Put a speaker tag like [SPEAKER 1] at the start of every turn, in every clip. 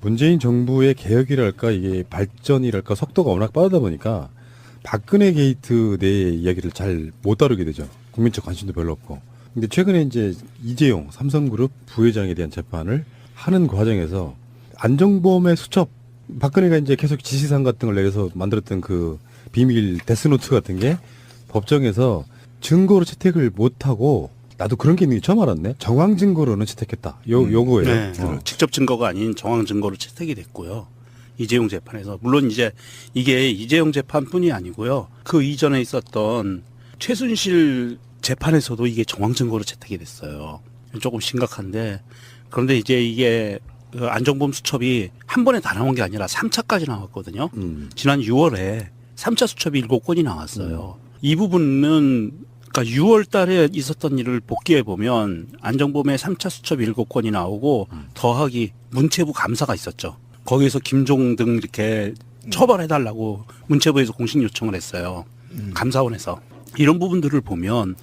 [SPEAKER 1] 문재인 정부의 개혁이랄까 이게 발전이랄까 속도가 워낙 빠르다 보니까 박근혜 게이트 내 이야기를 잘 못 다루게 되죠. 국민적 관심도 별로 없고. 근데 최근에 이제 이재용 삼성그룹 부회장에 대한 재판을 하는 과정에서 안종범의 수첩, 박근혜가 이제 계속 지시사항 같은 걸 내서 만들었던 그 비밀 데스노트 같은 게 법정에서 증거로 채택을 못하고, 나도 그런 게 있는 게 처음 알았네. 정황 증거로는 채택했다. 요거예요.
[SPEAKER 2] 네, 직접 증거가 아닌 정황 증거로 채택이 됐고요. 이재용 재판에서. 물론 이제 이게 이재용 재판뿐이 아니고요. 그 이전에 있었던 최순실 재판에서도 이게 정황 증거로 채택이 됐어요. 조금 심각한데, 그런데 이제 이게 그 안종범 수첩이 한 번에 다 나온 게 아니라 3차까지 나왔거든요. 지난 6월에 3차 수첩이 7건이 나왔어요. 이 부분은 그러니까 6월 달에 있었던 일을 복기해 보면 안종범의 3차 수첩 7건이 나오고 더하기 문체부 감사가 있었죠. 거기에서 김종 등 이렇게 처벌해달라고 문체부에서 공식 요청을 했어요. 감사원에서. 이런 부분들을 보면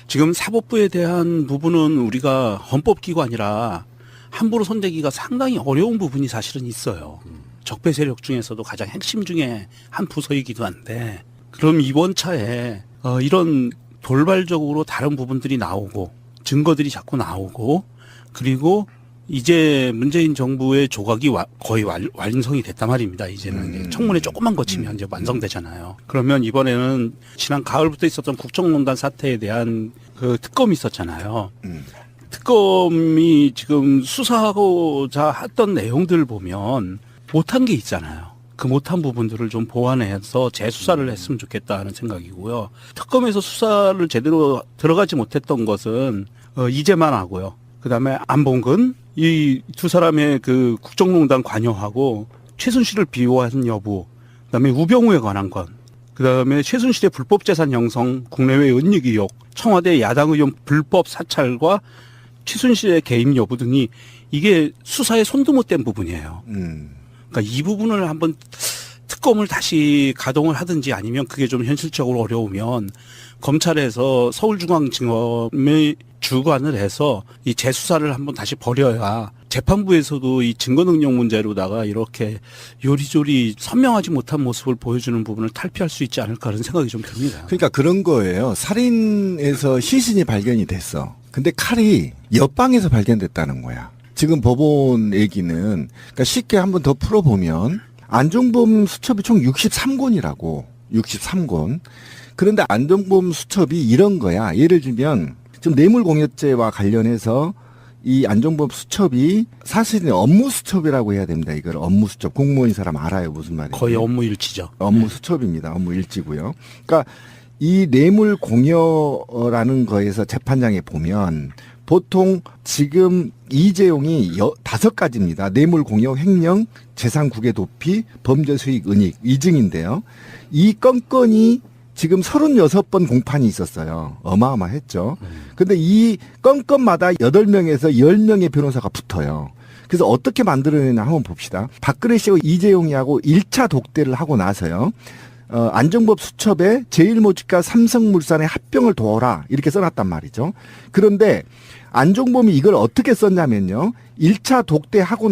[SPEAKER 2] 지금 사법부에 대한 부분은 우리가 헌법기관이라 함부로 손대기가 상당히 어려운 부분이 사실은 있어요. 적폐 세력 중에서도 가장 핵심 중에 한 부서이기도 한데, 그럼 이번 차에 이런 돌발적으로 다른 부분들이 나오고 증거들이 자꾸 나오고, 그리고 이제 문재인 정부의 조각이 거의 완성이 됐단 말입니다. 이제는 이제 청문회 조금만 거치면 이제 완성되잖아요. 그러면 이번에는 지난 가을부터 있었던 국정농단 사태에 대한 그 특검이 있었잖아요. 특검이 지금 수사하고자 했던 내용들 보면 못한 게 있잖아요. 그 못한 부분들을 좀 보완해서 재수사를 했으면 좋겠다는 생각이고요. 특검에서 수사를 제대로 들어가지 못했던 것은 이재만 하고요. 그다음에 안봉근, 이 두 사람의 그 국정농단 관여하고 최순실을 비호한 여부, 그다음에 우병우에 관한 건, 그다음에 최순실의 불법 재산 형성, 국내외 은닉 의혹, 청와대 야당 의원 불법 사찰과 최순실의 개입 여부 등이 이게 수사에 손도 못 댄 부분이에요. 그러니까 이 부분을 한번 특검을 다시 가동을 하든지, 아니면 그게 좀 현실적으로 어려우면 검찰에서 서울중앙지검에 주관을 해서 이 재수사를 한번 다시 벌여야 재판부에서도 이 증거 능력 문제로다가 이렇게 요리조리 선명하지 못한 모습을 보여주는 부분을 탈피할 수 있지 않을까 하는 생각이 좀 듭니다.
[SPEAKER 3] 그러니까 그런 거예요. 살인에서 시신이 발견이 됐어. 근데 칼이 옆방에서 발견됐다는 거야. 지금 법원 얘기는, 그러니까 쉽게 한번 더 풀어보면 안종범 수첩이 총 63권이라고. 63권. 그런데 안종범 수첩이 이런 거야. 예를 들면 지금 뇌물공여죄와 관련해서 이 안종범 수첩이 사실은 업무 수첩이라고 해야 됩니다. 이걸 업무 수첩. 공무원인 사람 알아요. 무슨 말인지.
[SPEAKER 2] 거의 업무 일치죠.
[SPEAKER 3] 업무 수첩입니다. 업무 일지고요. 그러니까 이 뇌물 공여라는 거에서 재판장에 보면 보통 지금 이재용이 5가지입니다. 뇌물 공여, 횡령, 재산 국외 도피, 범죄 수익 은닉, 위증인데요. 이 건건이 지금 36번 공판이 있었어요. 어마어마했죠. 근데 이 건건마다 8명에서 10명의 변호사가 붙어요. 그래서 어떻게 만들어내냐 한번 봅시다. 박근혜 씨하고 이재용이하고 1차 독대를 하고 나서요. 안종범 수첩에 제일모직과 삼성물산의 합병을 도와라 이렇게 써놨단 말이죠. 그런데 안종범이 이걸 어떻게 썼냐면요. 1차 독대하고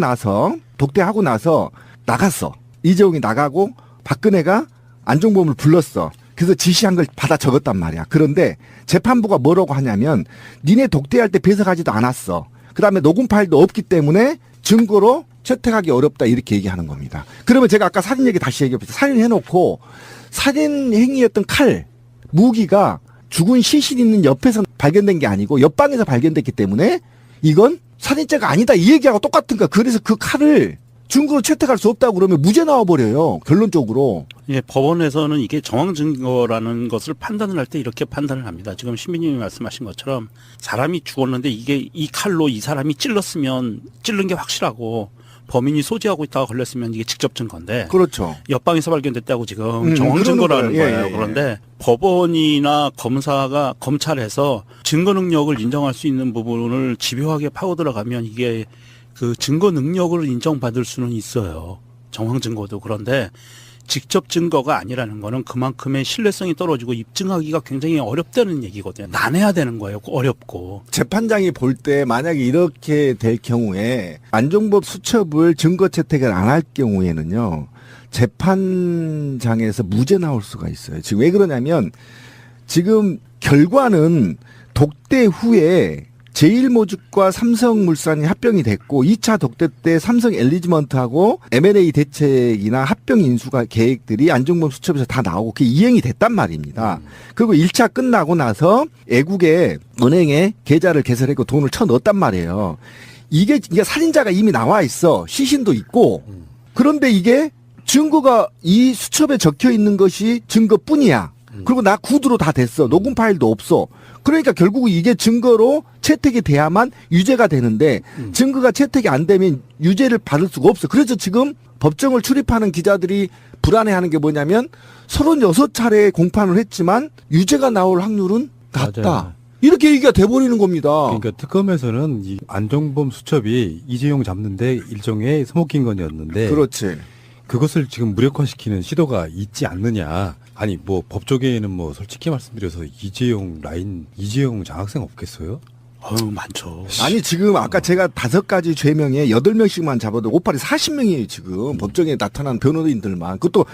[SPEAKER 3] 나서 나갔어. 이재용이 나가고 박근혜가 안종범을 불렀어. 그래서 지시한 걸 받아 적었단 말이야. 그런데 재판부가 뭐라고 하냐면 니네 독대할 때 배석하지도 않았어. 그다음에 녹음 파일도 없기 때문에 증거로 채택하기 어렵다 이렇게 얘기하는 겁니다. 그러면 제가 아까 살인 얘기 다시 얘기해보세요. 살인해놓고 살인 행위였던 칼, 무기가 죽은 시신 있는 옆에서 발견된 게 아니고 옆방에서 발견됐기 때문에 이건 살인죄가 아니다 이 얘기하고 똑같은 거야. 그래서 그 칼을 증거로 채택할 수 없다고 그러면 무죄 나와버려요. 결론적으로.
[SPEAKER 2] 예, 법원에서는 이게 정황 증거라는 것을 판단을 할 때 이렇게 판단을 합니다. 지금 신비님이 말씀하신 것처럼 사람이 죽었는데 이게 이 칼로 이 사람이 찔렀으면 찔른 게 확실하고 범인이 소지하고 있다가 걸렸으면 이게 직접 증거인데.
[SPEAKER 3] 그렇죠.
[SPEAKER 2] 옆방에서 발견됐다고 지금 정황 증거라는 거예요.
[SPEAKER 3] 예.
[SPEAKER 2] 그런데 법원이나 검찰에서 증거 능력을 인정할 수 있는 부분을 집요하게 파고 들어가면 이게 그 증거 능력을 인정받을 수는 있어요. 정황 증거도. 그런데 직접 증거가 아니라는 거는 그만큼의 신뢰성이 떨어지고 입증하기가 굉장히 어렵다는 얘기거든요. 난해야 되는 거예요. 어렵고.
[SPEAKER 3] 재판장이 볼 때 만약에 이렇게 될 경우에 안종범 수첩을 증거 채택을 안 할 경우에는요. 재판장에서 무죄 나올 수가 있어요. 지금 왜 그러냐면 지금 결과는 독대 후에 제일모직과 삼성물산이 합병이 됐고 2차 독대 때 삼성 엘리지먼트하고 M&A 대책이나 합병 인수가 계획들이 안종범 수첩에서 다 나오고 그게 이행이 됐단 말입니다. 그리고 1차 끝나고 나서 애국의 은행에 계좌를 개설했고 돈을 쳐넣었단 말이에요. 이게 살인자가 이미 나와 있어. 시신도 있고. 그런데 이게 증거가 이 수첩에 적혀 있는 것이 증거뿐이야. 그리고 나 구두로 다 됐어. 녹음 파일도 없어. 그러니까 결국 이게 증거로 채택이 돼야만 유죄가 되는데 증거가 채택이 안 되면 유죄를 받을 수가 없어. 그래서 지금 법정을 출입하는 기자들이 불안해하는 게 뭐냐면 36차례 공판을 했지만 유죄가 나올 확률은 낮다.
[SPEAKER 1] 맞아요.
[SPEAKER 3] 이렇게 얘기가 돼버리는 겁니다.
[SPEAKER 1] 그러니까 특검에서는 이 안종범 수첩이 이재용 잡는데 일종의 스모킹건이었는데
[SPEAKER 3] 그렇지.
[SPEAKER 1] 그것을 지금 무력화시키는 시도가 있지 않느냐. 아니 뭐 법조계에는 뭐 솔직히 말씀드려서 이재용 장학생 없겠어요?
[SPEAKER 2] 많죠.
[SPEAKER 3] 아니 지금 아까 제가 5가지 죄명에 8명씩만 잡아도 오팔이 40명이에요 지금 법정에 나타난 변호인들만. 그것도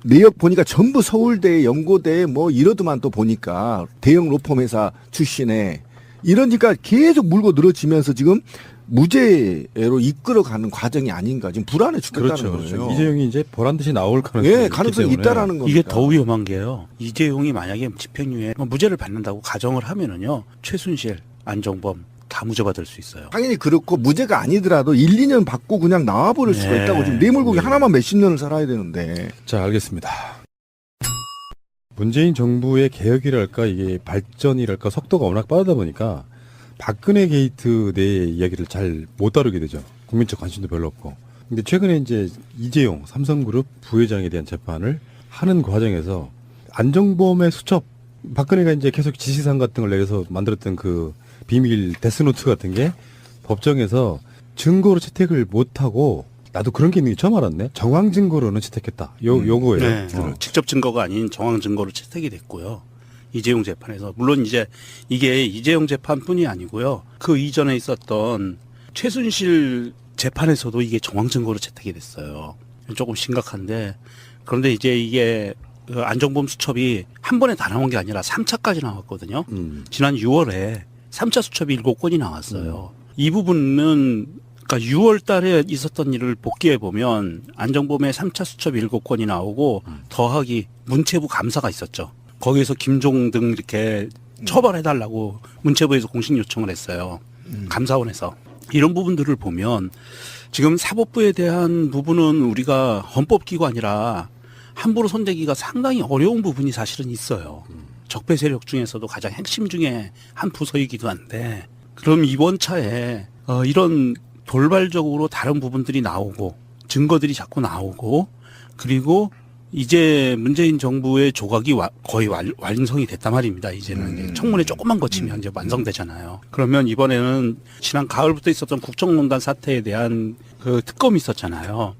[SPEAKER 3] 내역 보니까 전부 서울대, 연고대 뭐 이러더만 또 보니까 대형 로펌 회사 출신에 이러니까 계속 물고 늘어지면서 지금 무죄로 이끌어가는 과정이 아닌가 지금 불안해 죽겠다는
[SPEAKER 1] 그렇죠.
[SPEAKER 3] 거예요.
[SPEAKER 1] 그렇죠. 이재용이 이제 보란 듯이 나올 가능성이
[SPEAKER 3] 예,
[SPEAKER 1] 있기
[SPEAKER 3] 가능성이
[SPEAKER 1] 때문에.
[SPEAKER 3] 있다라는 겁니다.
[SPEAKER 2] 이게 더 위험한 게요. 이재용이 만약에 집행유예 무죄를 받는다고 가정을 하면은요. 최순실, 안종범 다 무죄 받을 수 있어요.
[SPEAKER 3] 당연히 그렇고 무죄가 아니더라도 1, 2년 받고 그냥 나와버릴 수가
[SPEAKER 2] 네.
[SPEAKER 3] 있다고. 지금 뇌물고기
[SPEAKER 1] 네.
[SPEAKER 3] 하나만 몇십 년을 살아야 되는데.
[SPEAKER 1] 자, 알겠습니다. 문재인 정부의 개혁이랄까 이게 발전이랄까 속도가 워낙 빠르다 보니까 박근혜 게이트 내 이야기를 잘 못 다루게 되죠. 국민적 관심도 별로 없고. 근데 최근에 이제 이재용 삼성그룹 부회장에 대한 재판을 하는 과정에서 안종범의 수첩, 박근혜가 이제 계속 지시사항 같은 걸 내려서 만들었던 그 비밀 데스노트 같은 게 법정에서 증거로 채택을 못하고 나도 그런 게 있는 게 처음 알았네. 정황 증거로는 채택했다. 요거예요.
[SPEAKER 2] 네.
[SPEAKER 1] 어.
[SPEAKER 2] 직접 증거가 아닌 정황 증거로 채택이 됐고요. 이재용 재판에서 물론 이제 이게 이재용 재판뿐이 아니고요. 그 이전에 있었던 최순실 재판에서도 이게 정황 증거로 채택이 됐어요. 조금 심각한데 그런데 이제 이게 그 안종범 수첩이 한 번에 다 나온 게 아니라 3차까지 나왔거든요. 지난 6월에 3차 수첩이 7건이 나왔어요. 이 부분은 그러니까 6월 달에 있었던 일을 복기해 보면 안종범의 3차 수첩 7건이 나오고 더하기 문체부 감사가 있었죠. 거기에서 김종 등 이렇게 처벌해달라고 문체부에서 공식 요청을 했어요. 감사원에서. 이런 부분들을 보면 지금 사법부에 대한 부분은 우리가 헌법기관이라 함부로 손대기가 상당히 어려운 부분이 사실은 있어요. 적폐 세력 중에서도 가장 핵심 중에 한 부서이기도 한데 그럼 이번 차에 이런 돌발적으로 다른 부분들이 나오고 증거들이 자꾸 나오고 그리고 이제 문재인 정부의 조각이 거의 완성이 됐단 말입니다. 이제는 청문회 조금만 거치면 이제 완성되잖아요. 그러면 이번에는 지난 가을부터 있었던 국정농단 사태에 대한 그 특검이 있었잖아요.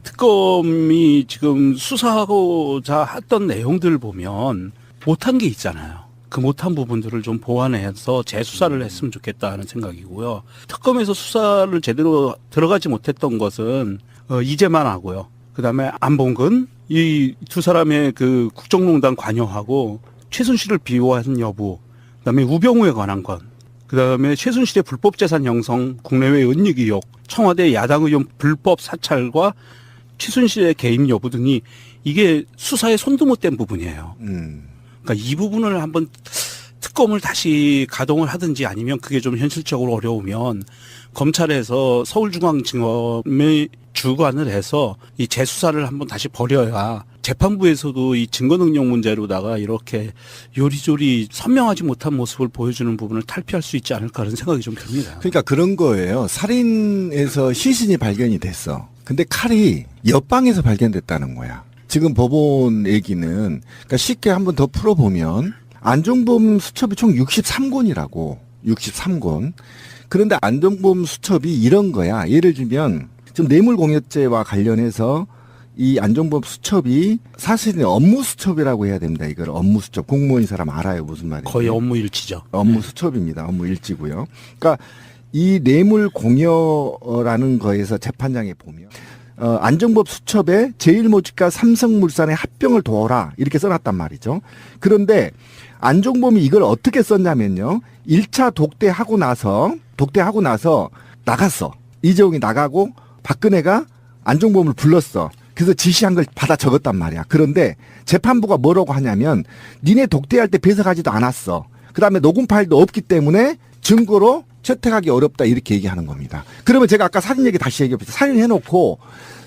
[SPEAKER 2] 특검이 지금 수사하고자 했던 내용들 보면 못한 게 있잖아요. 그 못한 부분들을 좀 보완해서 재수사를 했으면 좋겠다는 생각이고요. 특검에서 수사를 제대로 들어가지 못했던 것은 이재만 하고요. 그다음에 안봉근 이 두 사람의 그 국정농단 관여하고 최순실을 비호한 여부, 그다음에 우병우에 관한 건, 그다음에 최순실의 불법 재산 형성, 국내외 은닉 의혹, 청와대 야당 의원 불법 사찰과 최순실의 개입 여부 등이 이게 수사에 손도 못 댄 부분이에요. 그러니까 이 부분을 한번 특검을 다시 가동을 하든지 아니면 그게 좀 현실적으로 어려우면 검찰에서 서울중앙지검에 주관을 해서 이 재수사를 한번 다시 벌여야 재판부에서도 이 증거 능력 문제로다가 이렇게 요리조리 선명하지 못한 모습을 보여주는 부분을 탈피할 수 있지 않을까 하는 생각이 좀 듭니다.
[SPEAKER 3] 그러니까 그런 거예요. 살인에서 시신이 발견이 됐어. 근데 칼이 옆방에서 발견됐다는 거야. 지금 법원 얘기는 그러니까 쉽게 한번 더 풀어보면 안종범 수첩이 총 63권이라고. 63권. 그런데 안종범 수첩이 이런 거야. 예를 들면 지금 뇌물공여죄와 관련해서 이 안종범 수첩이 사실은 업무 수첩이라고 해야 됩니다. 이걸 업무 수첩. 공무원인 사람 알아요. 무슨 말인지.
[SPEAKER 2] 거의 업무 일치죠.
[SPEAKER 3] 업무 수첩입니다. 업무 일지고요. 그러니까 이 뇌물 공여라는 거에서 재판장에 보면 안종범 수첩에 제일모직과 삼성물산의 합병을 도와라 이렇게 써놨단 말이죠. 그런데 안종범이 이걸 어떻게 썼냐면요. 1차 독대하고 나서 나갔어. 이재용이 나가고 박근혜가 안종범을 불렀어. 그래서 지시한 걸 받아 적었단 말이야. 그런데 재판부가 뭐라고 하냐면 니네 독대할 때 배석하지도 않았어. 그다음에 녹음 파일도 없기 때문에 증거로 채택하기 어렵다 이렇게 얘기하는 겁니다. 그러면 제가 아까 살인 얘기 다시 얘기해봅시다. 살인해놓고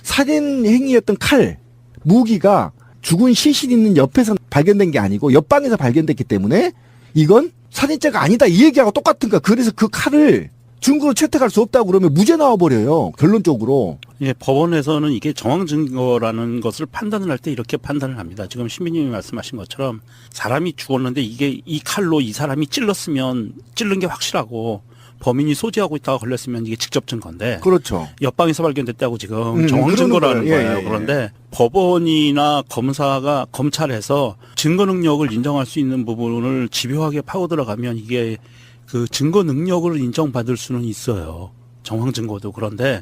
[SPEAKER 3] 살인 행위였던 칼, 무기가 죽은 시신 있는 옆에서 발견된 게 아니고 옆방에서 발견됐기 때문에 이건 살인죄가 아니다 이 얘기하고 똑같은 거야. 그래서 그 칼을 증거로 채택할 수 없다고 그러면 무죄 나와버려요. 결론적으로.
[SPEAKER 2] 예, 법원에서는 이게 정황 증거라는 것을 판단을 할 때 이렇게 판단을 합니다. 지금 신비님이 말씀하신 것처럼 사람이 죽었는데 이게 이 칼로 이 사람이 찔렀으면 찔른 게 확실하고 범인이 소지하고 있다가 걸렸으면 이게 직접 증거인데
[SPEAKER 3] 그렇죠.
[SPEAKER 2] 옆방에서 발견됐다고 지금 정황
[SPEAKER 3] 그러는
[SPEAKER 2] 증거라는
[SPEAKER 3] 거예요.
[SPEAKER 2] 거예요.
[SPEAKER 3] 예.
[SPEAKER 2] 그런데 법원이나 검찰에서 증거 능력을 인정할 수 있는 부분을 집요하게 파고 들어가면 이게 그 증거 능력을 인정받을 수는 있어요. 정황 증거도. 그런데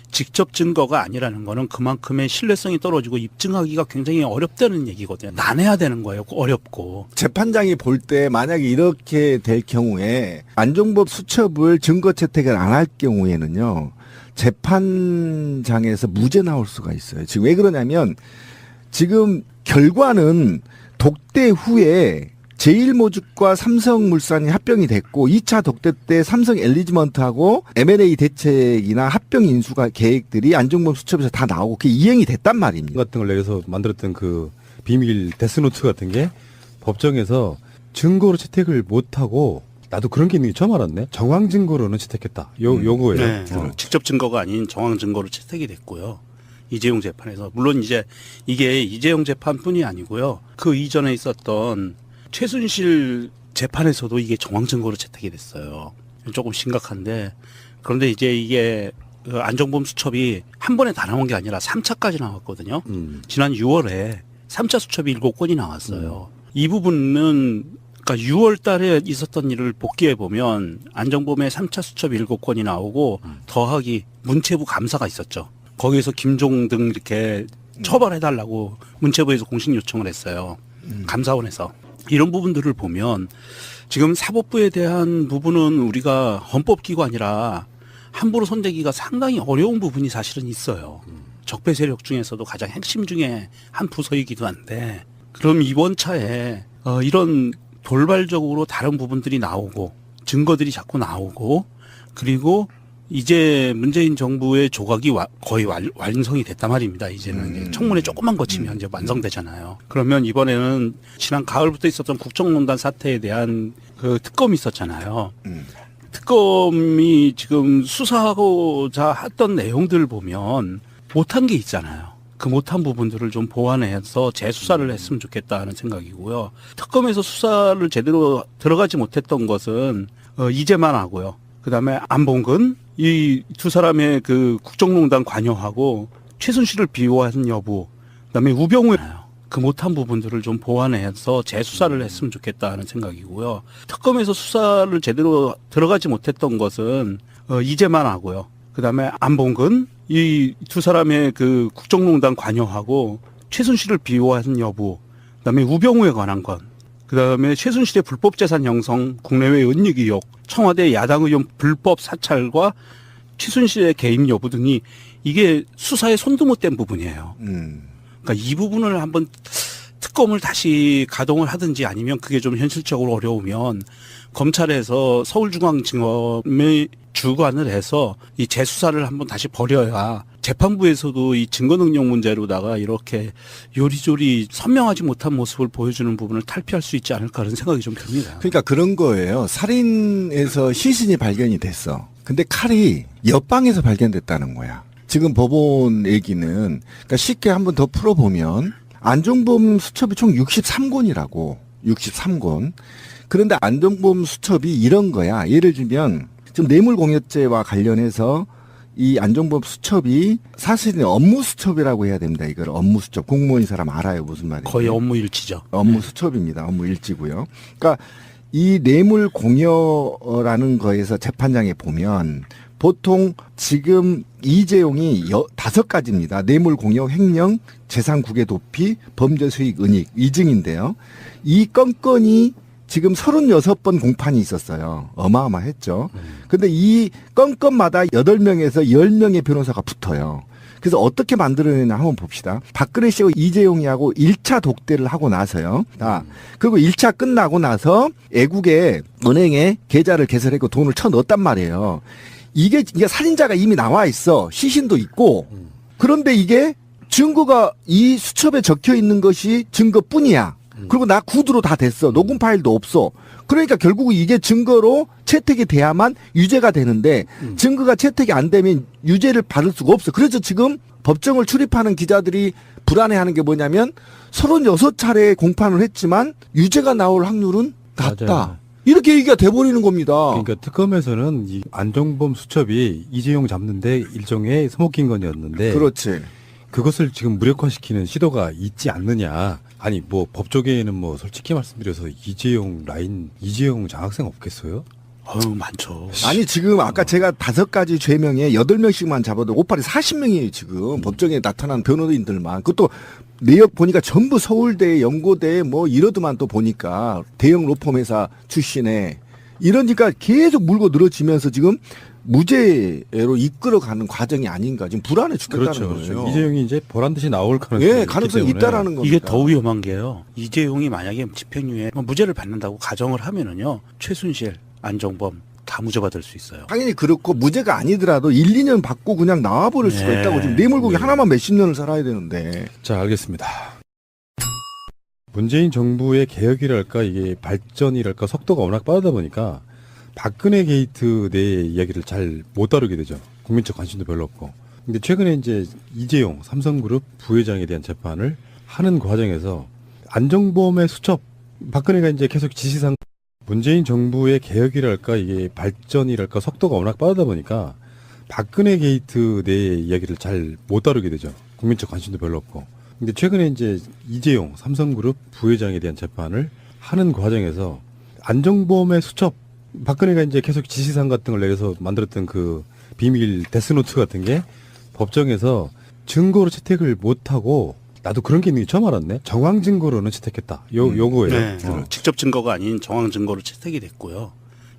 [SPEAKER 2] 직접 증거가 아니라는 거는 그만큼의 신뢰성이 떨어지고 입증하기가 굉장히 어렵다는 얘기거든요. 난해야 되는 거예요. 어렵고.
[SPEAKER 3] 재판장이 볼 때 만약에 이렇게 될 경우에 안종범 수첩을 증거 채택을 안 할 경우에는요. 재판장에서 무죄 나올 수가 있어요. 지금 왜 그러냐면 지금 결과는 독대 후에 제일모직과 삼성물산이 합병이 됐고 2차 독대 때 삼성 엘리지먼트하고 M&A 대책이나 합병 인수가 계획들이 안종범 수첩에서 다 나오고 그게 이행이 됐단 말입니다.
[SPEAKER 1] 같은 걸 내서 만들었던 그 비밀 데스노트 같은 게 법정에서 증거로 채택을 못하고 나도 그런 게 있는 게 처음 알았네. 정황 증거로는 채택했다. 요거예요.
[SPEAKER 2] 네. 직접 증거가 아닌 정황 증거로 채택이 됐고요. 이재용 재판에서. 물론 이제 이게 이재용 재판뿐이 아니고요. 그 이전에 있었던 최순실 재판에서도 이게 정황 증거로 채택이 됐어요. 조금 심각한데 그런데 이제 이게 안종범 수첩이 한 번에 다 나온 게 아니라 3차까지 나왔거든요. 지난 6월에 3차 수첩이 7건이 나왔어요. 이 부분은 그러니까 6월 달에 있었던 일을 복기해 보면 안종범의 3차 수첩 7건이 나오고 더하기 문체부 감사가 있었죠. 거기에서 김종 등 이렇게 처벌해달라고 문체부에서 공식 요청을 했어요. 감사원에서. 이런 부분들을 보면 지금 사법부에 대한 부분은 우리가 헌법기관이라 함부로 손대기가 상당히 어려운 부분이 사실은 있어요. 적폐 세력 중에서도 가장 핵심 중에 한 부서이기도 한데 그럼 이번 차에 이런 돌발적으로 다른 부분들이 나오고 증거들이 자꾸 나오고 그리고 이제 문재인 정부의 조각이 거의 완성이 됐단 말입니다. 이제는 이제 청문회 조금만 거치면 이제 완성되잖아요. 그러면 이번에는 지난 가을부터 있었던 국정농단 사태에 대한 그 특검이 있었잖아요. 특검이 지금 수사하고자 했던 내용들 보면 못한 게 있잖아요. 그 못한 부분들을 좀 보완해서 재수사를 했으면 좋겠다는 생각이고요. 특검에서 수사를 제대로 들어가지 못했던 것은 이재만 하고요. 그다음에 안봉근 이 두 사람의 그 국정농단 관여하고 최순실을 비호한 여부, 그다음에 우병우의 그 못한 부분들을 좀 보완해서 재수사를 했으면 좋겠다는 생각이고요. 특검에서 수사를 제대로 들어가지 못했던 것은 이재만 하고요. 그다음에 안봉근 이 두 사람의 그 국정농단 관여하고 최순실을 비호한 여부, 그다음에 우병우에 관한 건. 그다음에 최순실의 불법재산 형성, 국내외 은닉 의혹, 청와대 야당 의원 불법 사찰과 최순실의 개입 여부 등이 이게 수사에 손도 못 댄 부분이에요. 그러니까 이 부분을 한번 특검을 다시 가동을 하든지 아니면 그게 좀 현실적으로 어려우면 검찰에서 서울중앙지검에 주관을 해서 이 재수사를 한번 다시 벌여야 재판부에서도 이 증거능력 문제로다가 이렇게 요리조리 선명하지 못한 모습을 보여주는 부분을 탈피할 수 있지 않을까 그런 생각이 좀 듭니다.
[SPEAKER 3] 그러니까 그런 거예요. 살인에서 시신이 발견이 됐어. 근데 칼이 옆방에서 발견됐다는 거야. 지금 법원 얘기는 그러니까 쉽게 한번 더 풀어보면 안종범 수첩이 총 63권이라고. 63권. 그런데 안종범 수첩이 이런 거야. 예를 들면 지금 뇌물공여죄와 관련해서 이 안종범 수첩이 사실은 업무 수첩이라고 해야 됩니다. 이걸 업무 수첩. 공무원인 사람 알아요. 무슨 말인지.
[SPEAKER 2] 거의 업무 일치죠.
[SPEAKER 3] 업무 수첩입니다. 업무 일지고요. 그러니까 이 뇌물 공여라는 거에서 재판장에 보면 보통 지금 이재용이 5가지입니다. 뇌물 공여, 횡령, 재산 국외 도피, 범죄 수익 은닉, 위증인데요. 이 건건이 지금 36번 공판이 있었어요. 어마어마했죠. 근데 이 건건마다 8명에서 10명의 변호사가 붙어요. 그래서 어떻게 만들어내냐 한번 봅시다. 박근혜 씨하고 이재용이하고 1차 독대를 하고 나서요. 그리고 1차 끝나고 나서 애국의 은행에 계좌를 개설했고 돈을 쳐넣었단 말이에요. 이게 살인자가 이미 나와 있어. 시신도 있고. 그런데 이게 증거가 이 수첩에 적혀 있는 것이 증거뿐이야. 그리고 나 구두로 다 됐어. 녹음 파일도 없어. 그러니까 결국 이게 증거로 채택이 돼야만 유죄가 되는데 증거가 채택이 안 되면 유죄를 받을 수가 없어. 그래서 지금 법정을 출입하는 기자들이 불안해하는 게 뭐냐면 36차례 공판을 했지만 유죄가 나올 확률은 낮다.
[SPEAKER 1] 맞아요.
[SPEAKER 3] 이렇게 얘기가 돼버리는 겁니다.
[SPEAKER 1] 그러니까 특검에서는 이 안종범 수첩이 이재용 잡는데 일종의 스모킹건이었는데
[SPEAKER 3] 그렇지.
[SPEAKER 1] 그것을 지금 무력화시키는 시도가 있지 않느냐. 아니 뭐 법조계에는 뭐 솔직히 말씀드려서 이재용 라인 이재용 장학생 없겠어요?
[SPEAKER 2] 어유 많죠.
[SPEAKER 3] 아니 지금 아까 제가 5가지 죄명에 8명씩만 잡아도 오팔이 40명이에요 지금 법정에 나타난 변호인들만. 그것도 내역 보니까 전부 서울대, 연고대 뭐 이러더만 또 보니까 대형 로펌 회사 출신에 이러니까 계속 물고 늘어지면서 지금 무죄로 이끌어가는 과정이 아닌가 지금 불안해 죽겠다는
[SPEAKER 1] 그렇죠.
[SPEAKER 3] 거예요.
[SPEAKER 1] 그렇죠. 이재용이 이제 보란 듯이 나올 가능성이
[SPEAKER 3] 예,
[SPEAKER 1] 있기
[SPEAKER 3] 가능성이
[SPEAKER 1] 때문에.
[SPEAKER 3] 있다라는 겁니다.
[SPEAKER 2] 이게 더 위험한 게요. 이재용이 만약에 집행유예 무죄를 받는다고 가정을 하면은요. 최순실, 안종범 다 무죄받을 수 있어요.
[SPEAKER 3] 당연히 그렇고 무죄가 아니더라도 1, 2년 받고 그냥 나와버릴 수가
[SPEAKER 2] 네.
[SPEAKER 3] 있다고. 지금 뇌물고기
[SPEAKER 1] 네.
[SPEAKER 3] 하나만 몇십 년을 살아야 되는데.
[SPEAKER 1] 자, 알겠습니다. 문재인 정부의 개혁이랄까 이게 발전이랄까 속도가 워낙 빠르다 보니까 박근혜 게이트 내 이야기를 잘 못 다루게 되죠. 국민적 관심도 별로 없고. 근데 최근에 이제 이재용 삼성그룹 부회장에 대한 재판을 하는 과정에서 안종범의 수첩 박근혜가 이제 계속 지시상 문재인 정부의 개혁이랄까 이게 발전이랄까 속도가 워낙 빠르다 보니까 박근혜 게이트 내 이야기를 잘 못 다루게 되죠. 국민적 관심도 별로 없고. 근데 최근에 이제 이재용 삼성그룹 부회장에 대한 재판을 하는 과정에서 안종범의 수첩 박근혜가 이제 계속 지시상 같은 걸 내려서 만들었던 그 비밀 데스노트 같은 게 법정에서 증거로 채택을 못하고 나도 그런 게 있는 게 처음 알았네. 정황 증거로는 채택했다. 요거예요.
[SPEAKER 2] 네. 직접 증거가 아닌 정황 증거로 채택이 됐고요.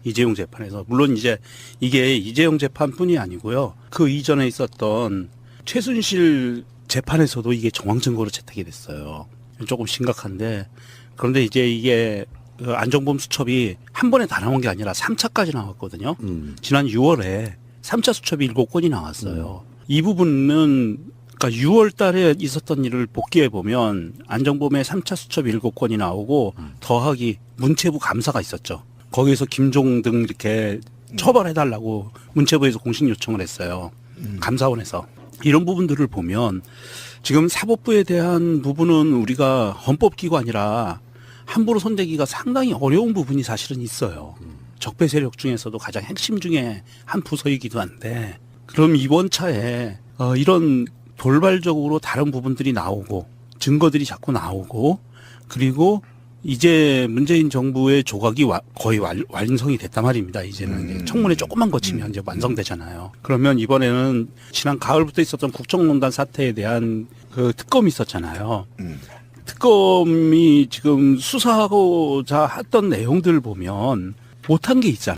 [SPEAKER 2] 이재용 재판에서. 물론 이제 이게 이재용 재판뿐이 아니고요. 그 이전에 있었던 최순실 재판에서도 이게 정황 증거로 채택이 됐어요. 조금 심각한데 그런데 이제 이게 그 안종범 수첩이 한 번에 다 나온 게 아니라 3차까지 나왔거든요. 지난 6월에 3차 수첩이 7건이 나왔어요. 이 부분은 그러니까 6월 달에 있었던 일을 복기해 보면 안종범의 3차 수첩 7건이 나오고 더하기 문체부 감사가 있었죠. 거기에서 김종 등 이렇게 처벌해달라고 문체부에서 공식 요청을 했어요. 감사원에서. 이런 부분들을 보면 지금 사법부에 대한 부분은 우리가 헌법기구 아니라 함부로 손대기가 상당히 어려운 부분이 사실은 있어요. 적폐 세력 중에서도 가장 핵심 중에 한 부서이기도 한데 그럼 이번 차에 이런 돌발적으로 다른 부분들이 나오고 증거들이 자꾸 나오고 그리고 이제 문재인 정부의 조각이 거의 완성이 됐단 말입니다. 이제는 이제 청문회 조금만 거치면 이제 완성되잖아요. 그러면 이번에는 지난 가을부터 있었던 국정농단 사태에 대한 그 특검이 있었잖아요. 특검이 지금 수사하고자 했던 내용들 보면 못한 게 있잖아요.